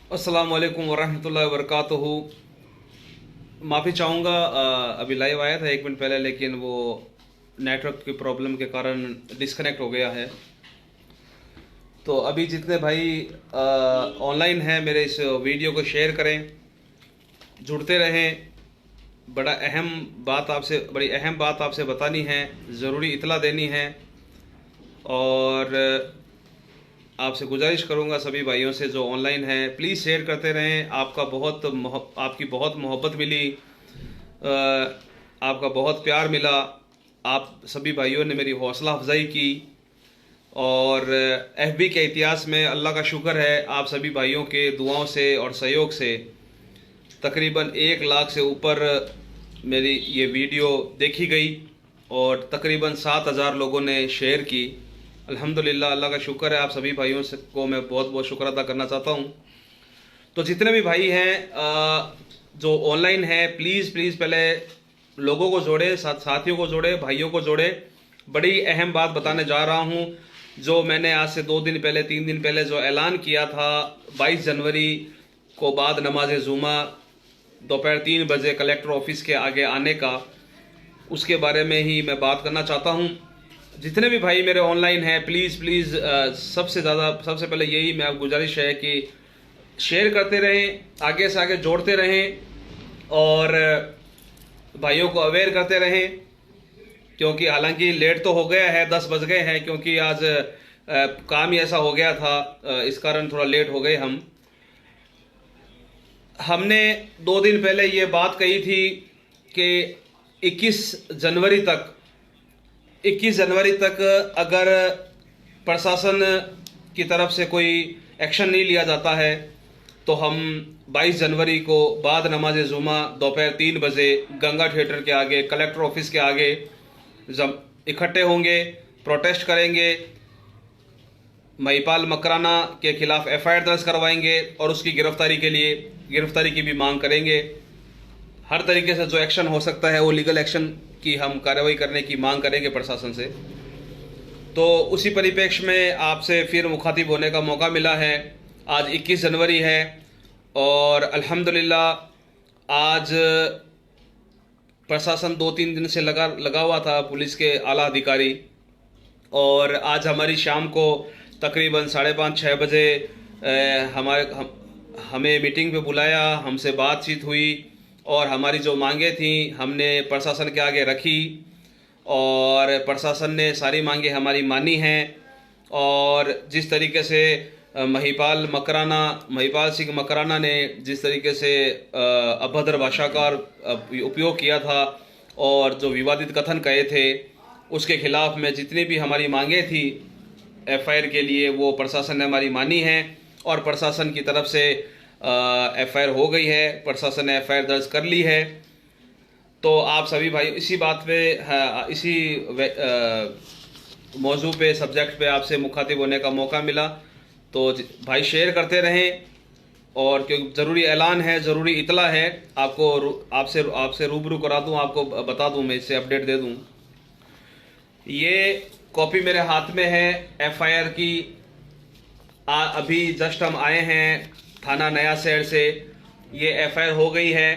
अस्सलाम वालेकुम वरहमतुल्लाहि वबरकातुहू। माफ़ी चाहूँगा, अभी लाइव आया था 1 मिनट पहले, लेकिन वो नेटवर्क की प्रॉब्लम के कारण डिस्कनेक्ट हो गया है। तो अभी जितने भाई ऑनलाइन हैं, मेरे इस वीडियो को शेयर करें, जुड़ते रहें। बड़ी अहम बात आपसे बतानी है, ज़रूरी इतला देनी है। और आपसे गुजारिश करूंगा सभी भाइयों से जो ऑनलाइन हैं, प्लीज़ शेयर करते रहें। आपकी बहुत मोहब्बत मिली, आपका बहुत प्यार मिला। आप सभी भाइयों ने मेरी हौसला अफजाई की। और एफबी के इतिहास में अल्लाह का शुक्र है, आप सभी भाइयों के दुआओं से और सहयोग से तकरीबन 1 लाख से ऊपर मेरी ये वीडियो देखी गई और तकरीबन 7,000 लोगों ने शेयर की। अल्हम्दुलिल्लाह, अल्लाह का शुक्र है। आप सभी भाइयों से को मैं बहुत बहुत शुक्र अदा करना चाहता हूँ। तो जितने भी भाई हैं जो ऑनलाइन हैं, प्लीज़ प्लीज़ पहले लोगों को जोड़े, साथियों को जोड़े, भाइयों को जोड़े। बड़ी अहम बात बताने जा रहा हूँ, जो मैंने आज से 2 दिन पहले 3 दिन पहले जो ऐलान किया था 22 जनवरी को बाद नमाज जुमा दोपहर 3 बजे कलेक्टर ऑफिस के आगे आने का, उसके बारे में ही मैं बात करना चाहता हूँ। जितने भी भाई मेरे ऑनलाइन हैं, प्लीज़ प्लीज़ सबसे पहले यही मैं गुजारिश है कि शेयर करते रहें, आगे से आगे जोड़ते रहें और भाइयों को अवेयर करते रहें। क्योंकि हालांकि लेट तो हो गया है, 10 बज गए हैं, क्योंकि आज काम ही ऐसा हो गया था, इस कारण थोड़ा लेट हो गए। हमने 2 दिन पहले ये बात कही थी कि 21 जनवरी तक अगर प्रशासन की तरफ से कोई एक्शन नहीं लिया जाता है तो हम 22 जनवरी को बाद नमाज जुमा दोपहर 3 बजे गंगा थिएटर के आगे, कलेक्टर ऑफिस के आगे जब इकट्ठे होंगे, प्रोटेस्ट करेंगे, महिपाल मकराना के खिलाफ एफआईआर दर्ज करवाएंगे और उसकी गिरफ्तारी की भी मांग करेंगे। हर तरीके से जो एक्शन हो सकता है वो लीगल एक्शन की हम कार्रवाई करने की मांग करेंगे प्रशासन से। तो उसी परिप्रेक्ष्य में आपसे फिर मुखातिब होने का मौका मिला है। आज 21 जनवरी है और अल्हम्दुलिल्लाह आज प्रशासन 2-3 दिन से लगा हुआ था, पुलिस के आला अधिकारी। और आज हमारी शाम को तकरीबन 5:30-6 बजे हमें मीटिंग पे बुलाया, हमसे बातचीत हुई और हमारी जो मांगे थी हमने प्रशासन के आगे रखी और प्रशासन ने सारी मांगे हमारी मानी हैं। और जिस तरीके से महिपाल सिंह मकराना ने जिस तरीके से अभद्र भाषा का उपयोग किया था और जो विवादित कथन कहे थे, उसके खिलाफ में जितनी भी हमारी मांगे थी एफआईआर के लिए, वो प्रशासन ने हमारी मानी है और प्रशासन की तरफ से एफआईआर हो गई है, प्रशासन ने एफआईआर दर्ज कर ली है। तो आप सभी भाई इसी बात पे, इसी मौजू पे, सब्जेक्ट पे आपसे मुखातिब होने का मौका मिला। तो भाई शेयर करते रहें और क्योंकि ज़रूरी ऐलान है, ज़रूरी इतला है, आपसे रूबरू करा दूं, आपको बता दूं, मैं इससे अपडेट दे दूं। ये कॉपी मेरे हाथ में है एफआईआर की। अभी जस्ट हम आए हैं थाना नया शहर से, ये एफआईआर हो गई है।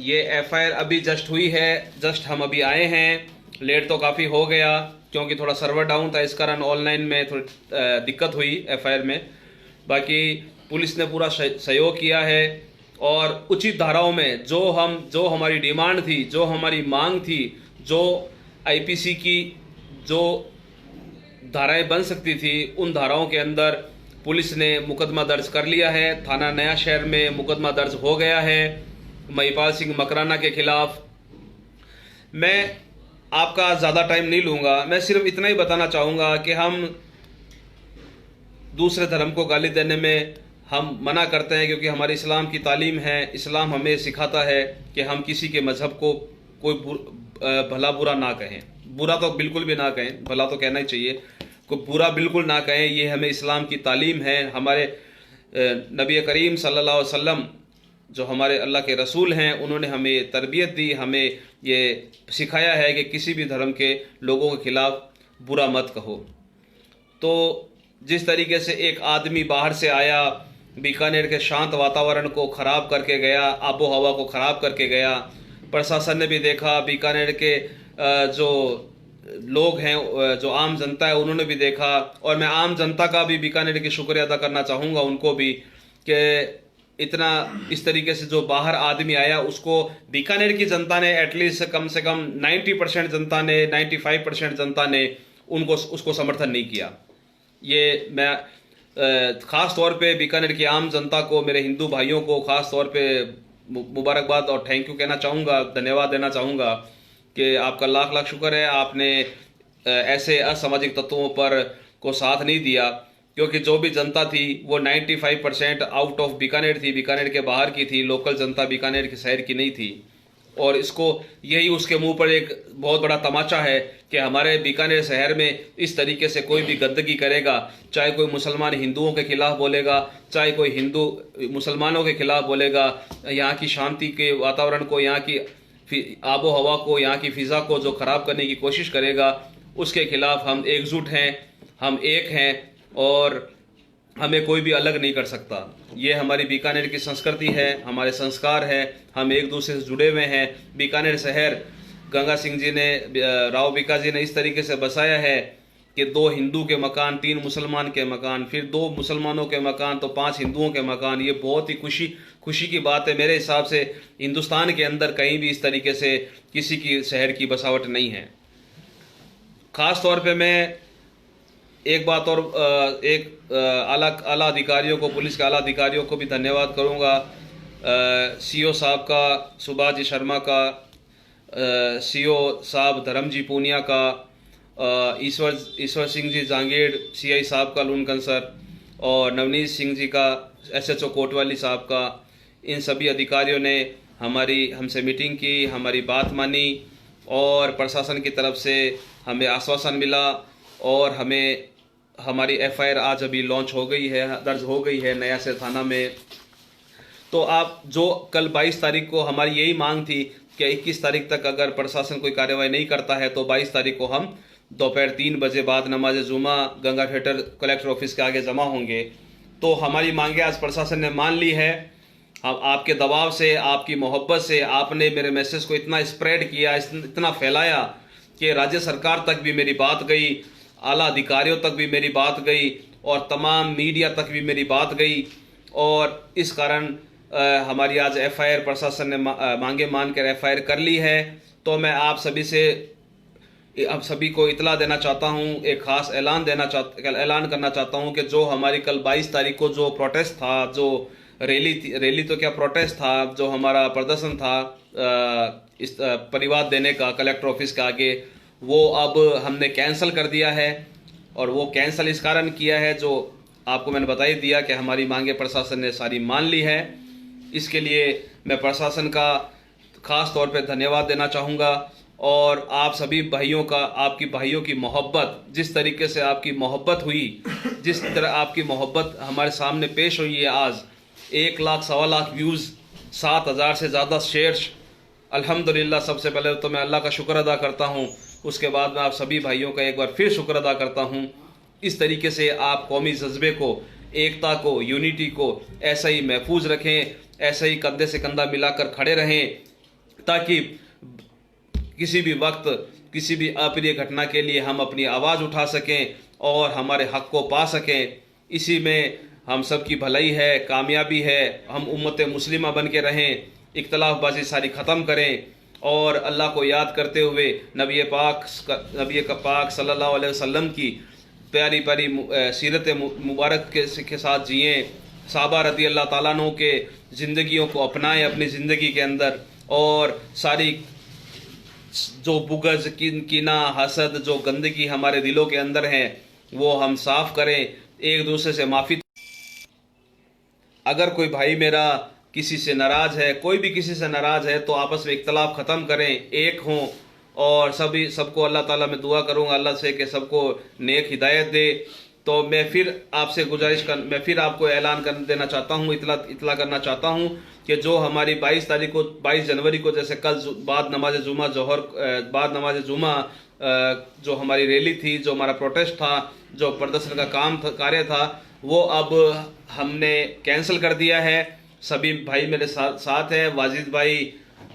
ये एफआईआर अभी जस्ट हुई है, जस्ट हम अभी आए हैं। लेट तो काफ़ी हो गया क्योंकि थोड़ा सर्वर डाउन था, इस कारण ऑनलाइन में थोड़ी दिक्कत हुई एफआईआर में। बाकी पुलिस ने पूरा सहयोग किया है और उचित धाराओं में जो हमारी डिमांड थी, जो हमारी मांग थी, जो आईपीसी की जो धाराएं बन सकती थी, उन धाराओं के अंदर पुलिस ने मुकदमा दर्ज कर लिया है। थाना नया शहर में मुकदमा दर्ज हो गया है महिपाल सिंह मकराना के खिलाफ। मैं आपका ज़्यादा टाइम नहीं लूँगा, मैं सिर्फ इतना ही बताना चाहूँगा कि हम दूसरे धर्म को गाली देने में हम मना करते हैं, क्योंकि हमारी इस्लाम की तालीम है। इस्लाम हमें सिखाता है कि हम किसी के मज़हब को कोई भला बुरा ना कहें। बुरा तो बिल्कुल भी ना कहें, भला तो कहना ही चाहिए, कोई बुरा बिल्कुल ना कहें। ये हमें इस्लाम की तालीम है। हमारे नबी करीम सल्लल्लाहु अलैहि वसल्लम जो हमारे अल्लाह के रसूल हैं, उन्होंने हमें तरबियत दी, हमें ये सिखाया है कि किसी भी धर्म के लोगों के खिलाफ बुरा मत कहो। तो जिस तरीके से एक आदमी बाहर से आया, बीकानेर के शांत वातावरण को ख़राब करके गया, आबो हवा को ख़राब करके गया। प्रशासन ने भी देखा, बीकानेर के जो लोग हैं, जो आम जनता है, उन्होंने भी देखा। और मैं आम जनता का भी बीकानेर की शुक्रिया अदा करना चाहूँगा उनको भी, कि इतना इस तरीके से जो बाहर आदमी आया उसको बीकानेर की जनता ने एटलीस्ट कम से कम 90% जनता ने, 95% जनता ने उनको उसको समर्थन नहीं किया। ये मैं ख़ास तौर पे बीकानेर की आम जनता को, मेरे हिंदू भाइयों को ख़ास तौर पे मुबारकबाद और थैंक यू कहना चाहूँगा, धन्यवाद देना चाहूँगा कि आपका लाख लाख शुक्र है, आपने ऐसे असामाजिक तत्वों पर को साथ नहीं दिया। क्योंकि जो भी जनता थी वो 95% आउट ऑफ बीकानेर थी, बीकानेर के बाहर की थी, लोकल जनता बीकानेर के शहर की नहीं थी। और इसको यही उसके मुंह पर एक बहुत बड़ा तमाचा है कि हमारे बीकानेर शहर में इस तरीके से कोई भी गंदगी करेगा, चाहे कोई मुसलमान हिंदुओं के खिलाफ बोलेगा, चाहे कोई हिंदू मुसलमानों के खिलाफ बोलेगा, यहाँ की शांति के वातावरण को, यहाँ की आबो हवा को, यहाँ की फ़िज़ा को जो ख़राब करने की कोशिश करेगा, उसके खिलाफ हम एकजुट हैं, हम एक हैं और हमें कोई भी अलग नहीं कर सकता। ये हमारी बीकानेर की संस्कृति है, हमारे संस्कार है, हम एक दूसरे से जुड़े हुए हैं। बीकानेर शहर गंगा सिंह जी ने, राव बीका जी ने इस तरीके से बसाया है कि 2 हिंदू के मकान, 3 मुसलमान के मकान, फिर 2 मुसलमानों के मकान तो 5 हिंदुओं के मकान। ये बहुत ही खुशी की बात है। मेरे हिसाब से हिंदुस्तान के अंदर कहीं भी इस तरीके से किसी की शहर की बसावट नहीं है। ख़ास तौर पे मैं एक बात और आला अधिकारियों को, पुलिस के आला अधिकारियों को भी धन्यवाद करूंगा। सीओ साहब का, सुभाष जी शर्मा का, सीओ साहब धर्मजी पूनिया का, ईश्वर सिंह जी जांगीड़ सीआई साहब का लूनकन सर, और नवनीत सिंह जी का, एसएचओ कोटवाली साहब का। इन सभी अधिकारियों ने हमसे मीटिंग की, हमारी बात मानी और प्रशासन की तरफ से हमें आश्वासन मिला और हमारी एफआईआर आज अभी लॉन्च हो गई है, दर्ज हो गई है नया से थाना में। तो आप जो कल 22 तारीख को हमारी यही मांग थी कि 21 तारीख तक अगर प्रशासन कोई कार्रवाई नहीं करता है तो 22 तारीख को हम दोपहर 3 बजे बाद नमाज जुमा गंगा थिएटर कलेक्टर ऑफिस के आगे जमा होंगे। तो हमारी मांगे आज प्रशासन ने मान ली है। हम आपके दबाव से, आपकी मोहब्बत से आपने मेरे मैसेज को इतना स्प्रेड किया, इतना फैलाया कि राज्य सरकार तक भी मेरी बात गई, आला अधिकारियों तक भी मेरी बात गई और तमाम मीडिया तक भी मेरी बात गई। और इस कारण हमारी आज एफआईआर प्रशासन ने मांगे मानकर एफआईआर कर ली है। तो मैं आप सभी को इतला देना चाहता हूं, एक खास ऐलान करना चाहता हूं कि जो हमारी कल 22 तारीख को जो प्रोटेस्ट था, जो रैली तो क्या प्रोटेस्ट था, जो हमारा प्रदर्शन था इस परिवाद देने का कलेक्टर ऑफिस के आगे, वो अब हमने कैंसिल कर दिया है। और वो कैंसिल इस कारण किया है, जो आपको मैंने बता ही दिया कि हमारी मांगे प्रशासन ने सारी मान ली है। इसके लिए मैं प्रशासन का खास तौर पे धन्यवाद देना चाहूँगा। और आप सभी भाइयों का, आपकी भाइयों की मोहब्बत, जिस तरीके से आपकी मोहब्बत हुई, जिस तरह आपकी मोहब्बत हमारे सामने पेश हुई है आज, 1 लाख, 1.25 लाख व्यूज़, 7,000 से ज़्यादा शेयर्स, अल्हम्दुलिल्लाह। सबसे पहले तो मैं अल्लाह का शुक्र अदा करता हूँ, उसके बाद मैं आप सभी भाइयों का एक बार फिर शुक्र अदा करता हूँ। इस तरीके से आप कौमी जज्बे को, एकता को, यूनिटी को ऐसा ही महफूज रखें, ऐसे ही कंधे से कंधा मिलाकर खड़े रहें, ताकि किसी भी वक्त किसी भी अप्रिय घटना के लिए हम अपनी आवाज़ उठा सकें और हमारे हक को पा सकें। इसी में हम सब की भलाई है, कामयाबी है। हम उम्मत मुस्लिमा बन के रहें, इख्तलाफबाजी सारी ख़त्म करें और अल्लाह को याद करते हुए नबी पाक सल्लल्लाहु अलैहि वसल्लम की प्यारी प्यारी सीरत मुबारक के साथ जिएँ। साहबा रदी अल्लाह ताला अन्हु के ज़िंदगियों को अपनाएं अपनी ज़िंदगी के अंदर, और सारी जो बुग़्ज़, कीना, हसद, जो गंदगी हमारे दिलों के अंदर हैं, वो हम साफ़ करें, एक दूसरे से माफ़ी। अगर कोई भाई मेरा किसी से नाराज़ है, कोई भी किसी से नाराज़ है, तो आपस में इख्तलाफ ख़त्म करें, एक हों। और सबको अल्लाह ताला में दुआ करूँगा अल्लाह से कि सबको नेक हिदायत दे। तो मैं फिर आपसे मैं फिर आपको ऐलान कर देना चाहता हूँ, इतला करना चाहता हूँ कि जो हमारी 22 जनवरी को, जैसे कल बाद नमाज जुमा जो हमारी रैली थी, जो हमारा प्रोटेस्ट था, जो प्रदर्शन का कार्य था वो अब हमने कैंसिल कर दिया है। सभी भाई मेरे साथ हैं, वाजिद भाई,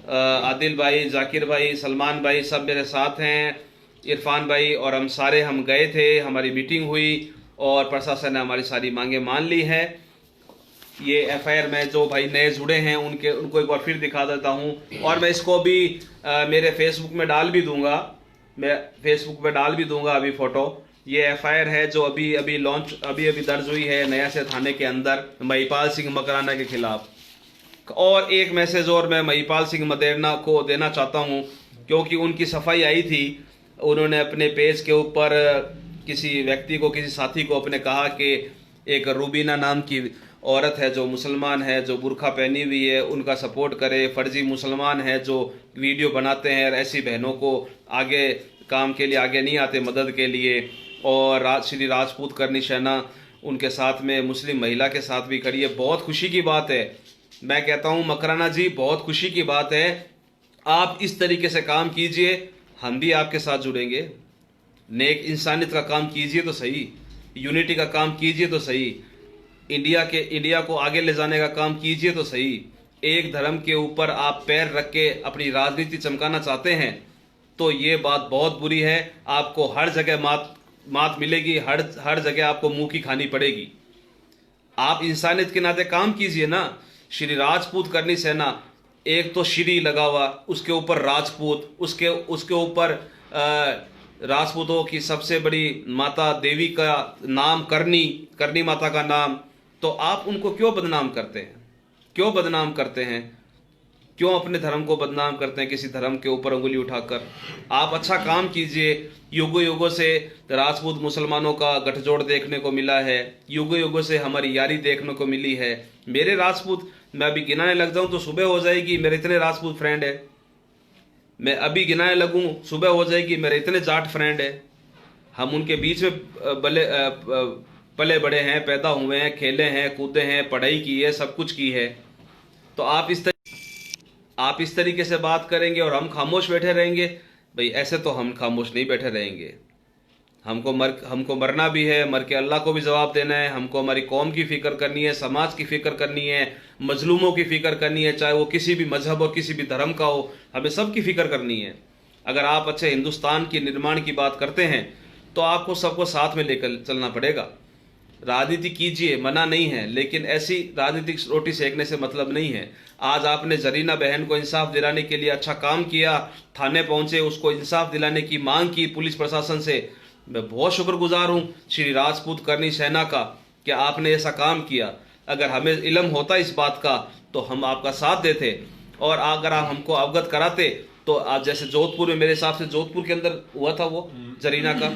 आदिल भाई, जाकिर भाई, सलमान भाई, सब मेरे साथ हैं, इरफान भाई, और हम गए थे, हमारी मीटिंग हुई और प्रशासन ने हमारी सारी मांगे मान ली है। ये एफआईआर में जो भाई नए जुड़े हैं उनको एक बार फिर दिखा देता हूँ, और मैं इसको भी मेरे फेसबुक में डाल भी दूंगा, अभी फोटो। ये एफआईआर है जो अभी दर्ज हुई है नया से थाने के अंदर महिपाल सिंह मकराना के खिलाफ। और एक मैसेज और मैं महिपाल सिंह मदेरना को देना चाहता हूँ, क्योंकि उनकी सफाई आई थी। उन्होंने अपने पेज के ऊपर किसी व्यक्ति को, किसी साथी को अपने कहा कि एक रूबीना नाम की औरत है जो मुसलमान है, जो बुरखा पहनी हुई है, उनका सपोर्ट करे। फर्जी मुसलमान है जो वीडियो बनाते हैं और ऐसी बहनों को आगे काम के लिए आगे नहीं आते मदद के लिए। और श्री राजपूत करनी शहना उनके साथ में मुस्लिम महिला के साथ भी खड़ी है। बहुत खुशी की बात है। मैं कहता हूँ मकराना जी, बहुत खुशी की बात है। आप इस तरीके से काम कीजिए, हम भी आपके साथ जुड़ेंगे। नेक इंसानियत का काम कीजिए तो सही, यूनिटी का काम कीजिए तो सही, इंडिया को आगे ले जाने का काम कीजिए तो सही। एक धर्म के ऊपर आप पैर रख के अपनी राजनीति चमकाना चाहते हैं तो ये बात बहुत बुरी है। आपको हर जगह मात मिलेगी, हर जगह आपको मुंह की खानी पड़ेगी। आप इंसानियत के नाते काम कीजिए ना। श्री राजपूत करनी सेना, एक तो श्री लगा हुआ, उसके ऊपर राजपूत, उसके ऊपर राजपूतों की सबसे बड़ी माता देवी का नाम करनी माता का नाम। तो आप उनको क्यों बदनाम करते हैं? क्यों अपने धर्म को बदनाम करते हैं किसी धर्म के ऊपर उंगली उठाकर? आप अच्छा काम कीजिए। युगों से राजपूत मुसलमानों का गठजोड़ देखने को मिला है, युगों से हमारी यारी देखने को मिली है। मेरे राजपूत, मैं अभी गिनाने लग जाऊं तो सुबह हो जाएगी, मेरे इतने राजपूत फ्रेंड है। मैं अभी गिनाने लगूं सुबह हो जाएगी, मेरे इतने जाट फ्रेंड है। हम उनके बीच में पले बड़े हैं, पैदा हुए हैं, खेले हैं, कूदे हैं, पढ़ाई की है, सब कुछ की है। तो आप इस तरीके से बात करेंगे और हम खामोश बैठे रहेंगे? भाई ऐसे तो हम खामोश नहीं बैठे रहेंगे। हमको मरना भी है, मर के अल्लाह को भी जवाब देना है। हमको हमारी कौम की फिक्र करनी है, समाज की फिक्र करनी है, मजलूमों की फिक्र करनी है, चाहे वो किसी भी मजहब और किसी भी धर्म का हो। हमें सब की फिक्र करनी है। अगर आप अच्छे हिंदुस्तान के निर्माण की बात करते हैं तो आपको सबको साथ में लेकर चलना पड़ेगा। राजनीति कीजिए, मना नहीं है, लेकिन ऐसी राजनीतिक रोटी सेकने से मतलब नहीं है। आज आपने जरीना बहन को इंसाफ दिलाने के लिए अच्छा काम किया, थाने पहुंचे, उसको इंसाफ दिलाने की मांग की पुलिस प्रशासन से। मैं बहुत शुक्रगुजार हूं श्री राजपूत करनी सेना का कि आपने ऐसा काम किया। अगर हमें इल्म होता इस बात का तो हम आपका साथ देते, और अगर आप हमको अवगत कराते तो आज जैसे जोधपुर में, मेरे हिसाब से जोधपुर के अंदर हुआ था वो जरीना का,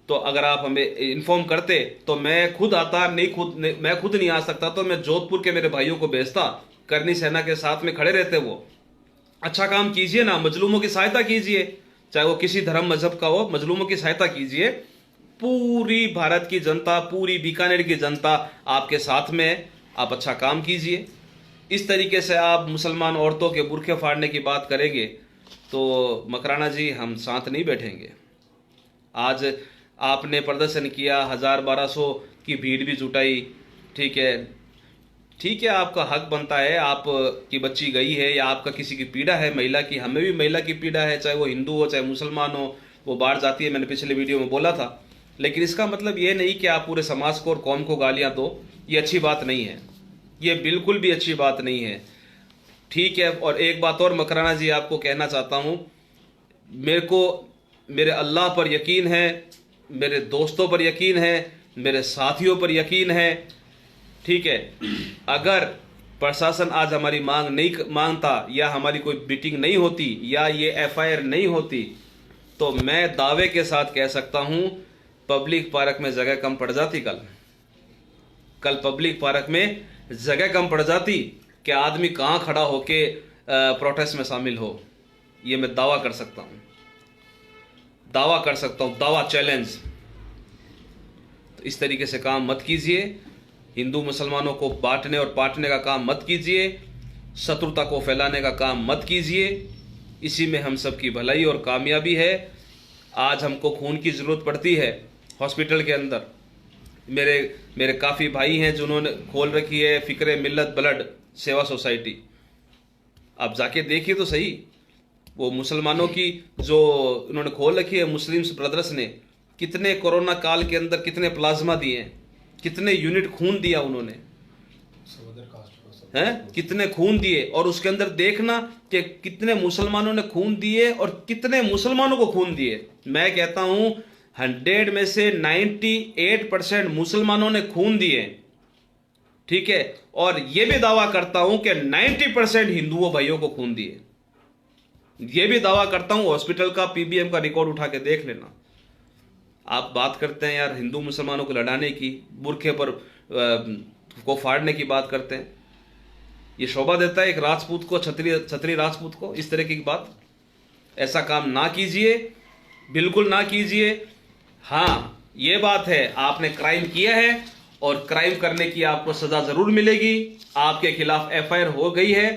तो अगर आप हमें इन्फॉर्म करते तो मैं खुद आता। मैं खुद नहीं आ सकता तो मैं जोधपुर के मेरे भाइयों को भेजता, करनी सेना के साथ में खड़े रहते। वो अच्छा काम कीजिए ना, मजलूमों की सहायता कीजिए, चाहे वो किसी धर्म मजहब का हो, मजलूमों की सहायता कीजिए। पूरी भारत की जनता, पूरी बीकानेर की जनता आपके साथ में है। आप अच्छा काम कीजिए। इस तरीके से आप मुसलमान औरतों के बुरखे फाड़ने की बात करेंगे तो मकराना जी हम साथ नहीं बैठेंगे। आज आपने प्रदर्शन किया, 1000-1200 की भीड़ भी जुटाई, ठीक है, आपका हक बनता है। आपकी बच्ची गई है या आपका किसी की पीड़ा है महिला की, हमें भी महिला की पीड़ा है, चाहे वो हिंदू हो चाहे मुसलमान हो, वो बाहर जाती है, मैंने पिछले वीडियो में बोला था। लेकिन इसका मतलब ये नहीं कि आप पूरे समाज को और कौम को गालियां दो। ये अच्छी बात नहीं है, ये बिल्कुल भी अच्छी बात नहीं है, ठीक है। और एक बात और मकराना जी आपको कहना चाहता हूँ, मेरे अल्लाह पर यकीन है, मेरे दोस्तों पर यकीन है, मेरे साथियों पर यकीन है, ठीक है। अगर प्रशासन आज हमारी मांग नहीं मांगता या हमारी कोई मीटिंग नहीं होती या ये एफआईआर नहीं होती तो मैं दावे के साथ कह सकता हूं पब्लिक पार्क में जगह कम पड़ जाती। कल पब्लिक पार्क में जगह कम पड़ जाती कि आदमी कहां खड़ा होके प्रोटेस्ट में शामिल हो। ये मैं दावा कर सकता हूं, दावा चैलेंज। तो इस तरीके से काम मत कीजिए, हिंदू मुसलमानों को बांटने और पाटने का काम मत कीजिए, शत्रुता को फैलाने का काम मत कीजिए। इसी में हम सब की भलाई और कामयाबी है। आज हमको खून की ज़रूरत पड़ती है, हॉस्पिटल के अंदर। मेरे मेरे काफ़ी भाई हैं जिन्होंने खोल रखी है फ़िक्र मिल्लत ब्लड सेवा सोसाइटी। आप जाके देखिए तो सही, वो मुसलमानों की जो उन्होंने खोल रखी है मुस्लिम्स ब्रदर्स ने, कितने कोरोना काल के अंदर कितने प्लाज्मा दिए हैं, कितने यूनिट खून दिया उन्होंने, हैं कितने खून दिए। और उसके अंदर देखना कि कितने मुसलमानों ने खून दिए और कितने मुसलमानों को खून दिए। मैं कहता हूं 100 में से 98% मुसलमानों ने खून दिए, ठीक है। और यह भी दावा करता हूं कि 90% हिंदुओं भाइयों को खून दिए। यह भी दावा करता हूं, हॉस्पिटल का पीबीएम का रिकॉर्ड उठा के देख लेना। आप बात करते हैं यार हिंदू मुसलमानों को लड़ाने की, बुरखे पर को फाड़ने की बात करते हैं। ये शोभा देता है एक राजपूत को, छत्री राजपूत को, इस तरह की बात? ऐसा काम ना कीजिए, बिल्कुल ना कीजिए। हाँ ये बात है, आपने क्राइम किया है और क्राइम करने की आपको सजा जरूर मिलेगी। आपके खिलाफ एफआईआर हो गई है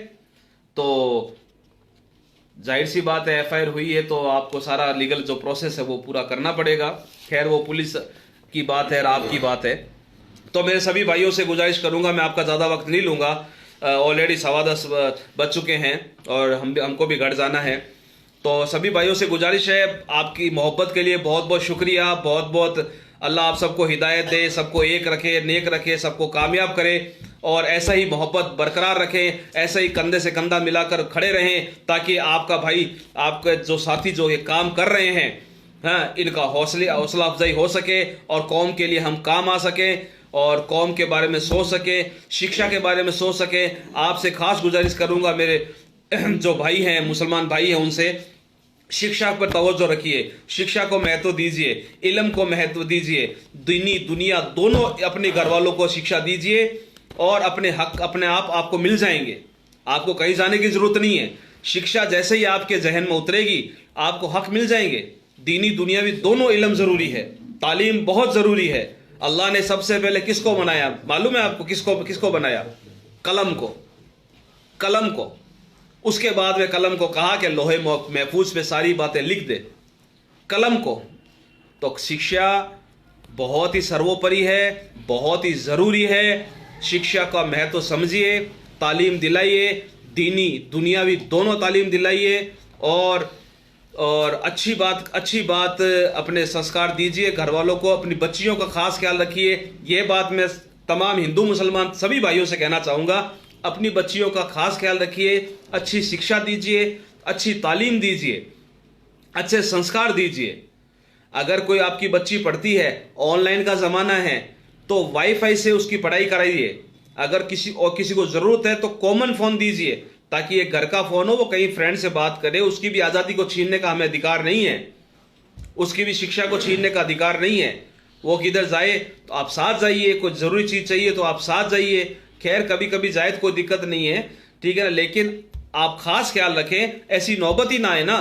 तो जाहिर सी बात है, एफआईआर हुई है तो आपको सारा लीगल जो प्रोसेस है वो पूरा करना पड़ेगा। खैर वो पुलिस की बात है और आपकी बात है। तो मेरे सभी भाइयों से गुजारिश करूंगा, मैं आपका ज़्यादा वक्त नहीं लूंगा, ऑलरेडी 10:15 बज चुके हैं और हमको भी घर जाना है। तो सभी भाइयों से गुजारिश है, आपकी मोहब्बत के लिए बहुत बहुत शुक्रिया, बहुत बहुत अल्लाह आप सबको हिदायत दे, सबको एक रखे, नेक रखे, सबको कामयाब करे और ऐसा ही मोहब्बत बरकरार रखें, ऐसा ही कंधे से कंधा मिलाकर खड़े रहें ताकि आपका भाई, आपके जो साथी जो ये काम कर रहे हैं, हाँ, इनका हौसला अफजाई हो सके और कौम के लिए हम काम आ सके और कौम के बारे में सोच सके, शिक्षा के बारे में सोच सके। आपसे खास गुजारिश करूंगा, मेरे जो भाई हैं, मुसलमान भाई हैं, उनसे शिक्षा पर तवज्जो रखिए, शिक्षा को महत्व दीजिए, इल्म को महत्व दीजिए, दीनी दुनिया दोनों अपने घर वालों को शिक्षा दीजिए और अपने हक अपने आप आपको मिल जाएंगे। आपको कहीं जाने की जरूरत नहीं है। शिक्षा जैसे ही आपके जहन में उतरेगी आपको हक मिल जाएंगे। दीनी दुनियावी दोनों इल्म जरूरी है, तालीम बहुत जरूरी है। अल्लाह ने सबसे पहले किसको बनाया मालूम है आपको? किसको बनाया? कलम को, कलम को। उसके बाद में कलम को कहा कि लोहे महफूज पे सारी बातें लिख दे, कलम को। तो शिक्षा बहुत ही सर्वोपरि है, बहुत ही ज़रूरी है। शिक्षा का महत्व समझिए, तालीम दिलाइए, दीनी दुनियावी दोनों तालीम दिलाइए और अच्छी बात अपने संस्कार दीजिए घर वालों को, अपनी बच्चियों का खास ख्याल रखिए। ये बात मैं तमाम हिंदू मुसलमान सभी भाइयों से कहना चाहूँगा, अपनी बच्चियों का खास ख्याल रखिए, अच्छी शिक्षा दीजिए, अच्छी तालीम दीजिए, अच्छे संस्कार दीजिए। अगर कोई आपकी बच्ची पढ़ती है, ऑनलाइन का ज़माना है, तो वाईफाई से उसकी पढ़ाई कराइए। अगर किसी को ज़रूरत है तो कॉमन फ़ोन दीजिए ताकि एक घर का फ़ोन हो, वो कहीं फ्रेंड से बात करे। उसकी भी आज़ादी को छीनने का हमें अधिकार नहीं है, उसकी भी शिक्षा को छीनने का अधिकार नहीं है। वो किधर जाए तो आप साथ जाइए, कोई ज़रूरी चीज़ चाहिए तो आप साथ जाइए। खैर कभी कभी जाए तो कोई दिक्कत नहीं है, ठीक है ना, लेकिन आप खास ख्याल रखें ऐसी नौबत ही ना आए ना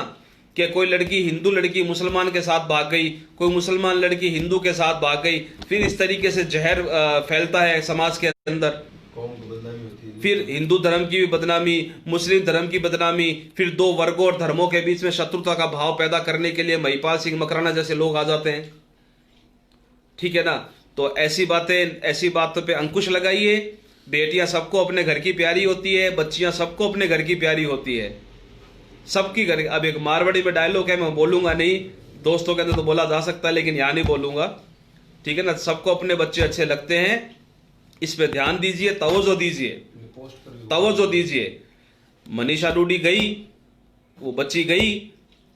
कि कोई लड़की, हिंदू लड़की मुसलमान के साथ भाग गई, कोई मुसलमान लड़की हिंदू के साथ भाग गई, फिर इस तरीके से जहर फैलता है समाज के अंदर। फिर हिंदू धर्म की भी बदनामी, मुस्लिम धर्म की बदनामी, फिर दो वर्गों और धर्मों के बीच में शत्रुता का भाव पैदा करने के लिए महिपाल सिंह मकराना जैसे लोग आ जाते हैं, ठीक है ना। तो ऐसी बातों पे अंकुश लगाइए। बेटियां सबको अपने घर की प्यारी होती है, बच्चियां सबको अपने घर की प्यारी होती है, सबकी घर। अब एक मारवाड़ी में डायलॉग है, मैं बोलूंगा नहीं, दोस्तों के अंदर तो बोला जा सकता है लेकिन यहाँ नहीं बोलूंगा, ठीक है ना। सबको अपने बच्चे अच्छे लगते हैं, इस पे ध्यान दीजिए, तवज्जो दीजिए। मनीषा डूडी गई, वो बच्ची गई,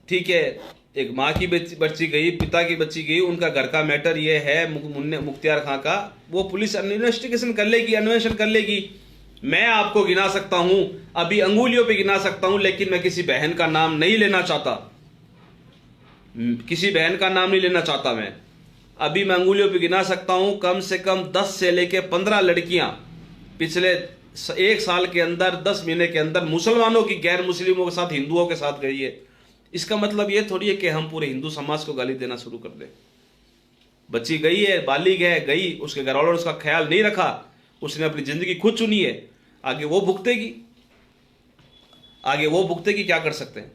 ठीक है, एक माँ की बच्ची गई, पिता की बच्ची गई, उनका घर का मैटर ये है मुख्तियार खां का, वो पुलिस इन्वेस्टिगेशन कर लेगी, अन्वेषण कर लेगी। मैं आपको गिना सकता हूं, अभी अंगुलियों पे गिना सकता हूं, लेकिन मैं किसी बहन का नाम नहीं लेना चाहता, किसी बहन का नाम नहीं लेना चाहता। मैं अभी मैं अंगुलियों पे गिना सकता हूं, कम से कम 10 से लेके 15 लड़कियां पिछले 1 साल के अंदर, 10 महीने के अंदर मुसलमानों की गैर मुस्लिमों के साथ, हिंदुओं के साथ गई है। इसका मतलब ये थोड़ी है कि हम पूरे हिंदू समाज को गाली देना शुरू कर दें। बच्ची गई है, बालिग है, गई, उसके घर वालों ने उसका ख्याल नहीं रखा, उसने अपनी जिंदगी खुद चुनी है, आगे वो भुगतेगी, क्या कर सकते हैं।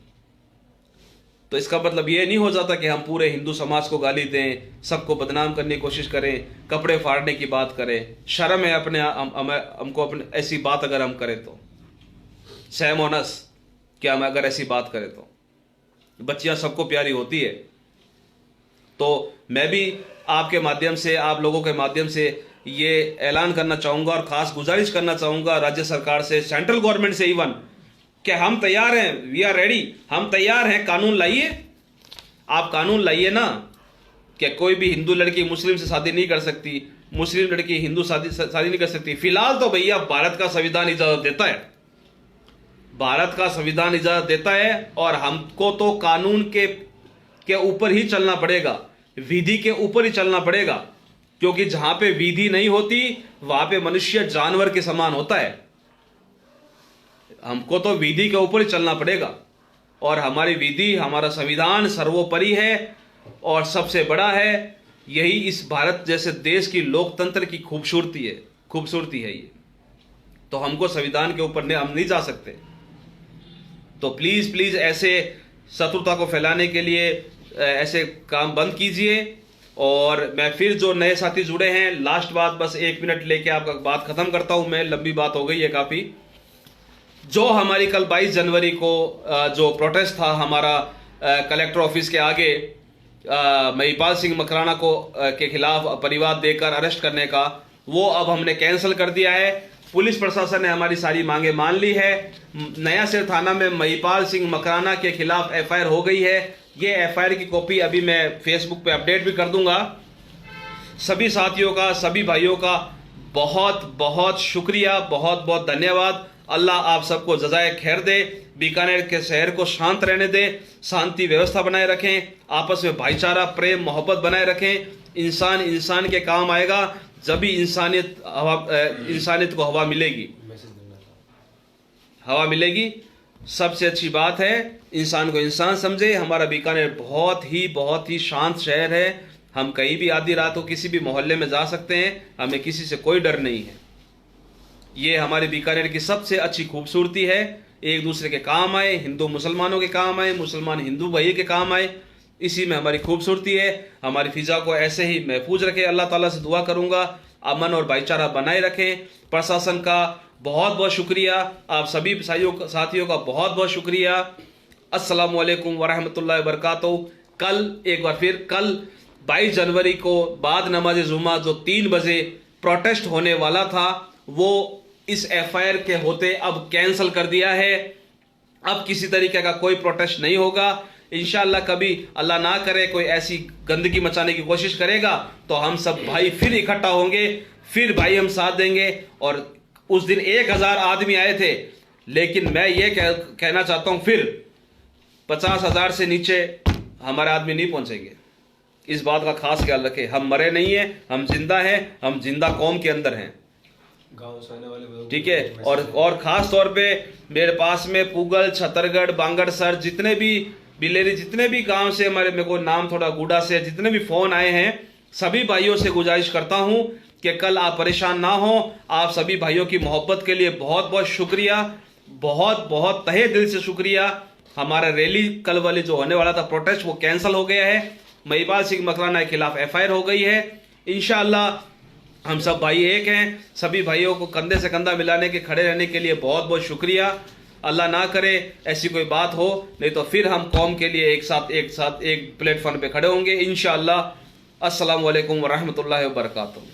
तो इसका मतलब ये नहीं हो जाता कि हम पूरे हिंदू समाज को गाली दें, सबको बदनाम करने की कोशिश करें, कपड़े फाड़ने की बात करें। शर्म है अपने हमको अपने ऐसी बात अगर हम करें तो, शर्म ओनस क्या हम अगर ऐसी बात करें तो। बच्चियां सबको प्यारी होती है। तो मैं भी आपके माध्यम से, आप लोगों के माध्यम से ये ऐलान करना चाहूँगा और ख़ास गुजारिश करना चाहूँगा राज्य सरकार से, सेंट्रल गवर्नमेंट से इवन, कि हम तैयार हैं, वी आर रेडी, हम तैयार हैं, कानून लाइए, आप कानून लाइए ना कि कोई भी हिंदू लड़की मुस्लिम से शादी नहीं कर सकती, मुस्लिम लड़की हिंदू शादी नहीं कर सकती। फिलहाल तो भैया भारत का संविधान इजाज़त देता है, भारत का संविधान इजाज़त देता है, और हमको तो कानून के ऊपर ही चलना पड़ेगा, विधि के ऊपर ही चलना पड़ेगा, क्योंकि जहां पे विधि नहीं होती वहां पे मनुष्य जानवर के समान होता है। हमको तो विधि के ऊपर ही चलना पड़ेगा, और हमारी विधि, हमारा संविधान सर्वोपरि है और सबसे बड़ा है। यही इस भारत जैसे देश की लोकतंत्र की खूबसूरती है ये। तो हमको संविधान के ऊपर हम नहीं जा सकते। तो प्लीज ऐसे शत्रुता को फैलाने के लिए ऐसे काम बंद कीजिए। और मैं फिर जो नए साथी जुड़े हैं, लास्ट बात, बस 1 मिनट लेके आपका बात खत्म करता हूं मैं, लंबी बात हो गई है काफी। जो हमारी कल 22 जनवरी को जो प्रोटेस्ट था हमारा कलेक्टर ऑफिस के आगे, महिपाल सिंह मकराना को के खिलाफ परिवाद देकर अरेस्ट करने का, वो अब हमने कैंसिल कर दिया है। पुलिस प्रशासन ने हमारी सारी मांगे मान ली है। नया सिर थाना में महिपाल सिंह मकराना के खिलाफ FIR हो गई है। ये FIR की कॉपी अभी मैं फेसबुक पे अपडेट भी कर दूंगा। सभी साथियों का, सभी भाइयों का बहुत बहुत शुक्रिया, बहुत बहुत धन्यवाद। अल्लाह आप सबको जज़ाए खैर दे, बीकानेर के शहर को शांत रहने दे, शांति व्यवस्था बनाए रखें, आपस में भाईचारा, प्रेम, मोहब्बत बनाए रखें। इंसान के काम आएगा जब भी इंसानियत को हवा मिलेगी। सबसे अच्छी बात है इंसान को इंसान समझे। हमारा बीकानेर बहुत ही शांत शहर है। हम कहीं भी आधी रात को किसी भी मोहल्ले में जा सकते हैं, हमें किसी से कोई डर नहीं है। ये हमारे बीकानेर की सबसे अच्छी खूबसूरती है। एक दूसरे के काम आए, हिंदू मुसलमानों के काम आए, मुसलमान हिंदू भाई के काम आए, इसी में हमारी खूबसूरती है। हमारी फिजा को ऐसे ही महफूज रखे। अल्लाह ताला से दुआ करूंगा अमन और भाईचारा बनाए रखें। प्रशासन का बहुत बहुत शुक्रिया, आप सभी साथियों का बहुत बहुत शुक्रिया। अस्सलामु अलैकुम वरहमतुल्लाहि वबरकातुहू। कल 22 जनवरी को बाद नमाज जुमा जो 3 बजे प्रोटेस्ट होने वाला था, वो इस FIR के होते अब कैंसिल कर दिया है। अब किसी तरीके का कोई प्रोटेस्ट नहीं होगा। इंशाअल्लाह कभी अल्लाह ना करे कोई ऐसी गंदगी मचाने की कोशिश करेगा तो हम सब भाई फिर इकट्ठा होंगे, फिर भाई हम साथ देंगे। और उस दिन 1000 आदमी आए थे, लेकिन मैं ये कहना चाहता हूं फिर 50,000 से नीचे हमारे आदमी नहीं पहुंचेंगे। इस बात का खास ख्याल रखें। हम मरे नहीं हैं, हम जिंदा हैं, हम जिंदा कौम के अंदर हैं, गाँव से आने वाले, ठीक है। और खास तौर पे मेरे पास में पुगल, छतरगढ़, बांगड़सर, जितने भी बिलेरी, जितने भी गांव से मेरे को नाम थोड़ा गुडा से जितने भी फोन आए हैं, सभी भाइयों से गुजारिश करता हूं कि कल आप परेशान ना हो। आप सभी भाइयों की मोहब्बत के लिए बहुत बहुत शुक्रिया, बहुत बहुत तहे दिल से शुक्रिया। हमारा रैली कल वाली जो होने वाला था प्रोटेस्ट, वो कैंसिल हो गया है। महिपाल सिंह मकराना के खिलाफ FIR हो गई है। इंशाअल्लाह हम सब भाई एक हैं। सभी भाइयों को कंधे से कंधा मिलाने के खड़े रहने के लिए बहुत बहुत शुक्रिया। अल्लाह ना करे ऐसी कोई बात हो, नहीं तो फिर हम कौम के लिए एक साथ एक प्लेटफॉर्म पे खड़े होंगे इंशाअल्लाह। अस्सलामु अलैकुम वरहमतुल्लाहि वबरकातुहू।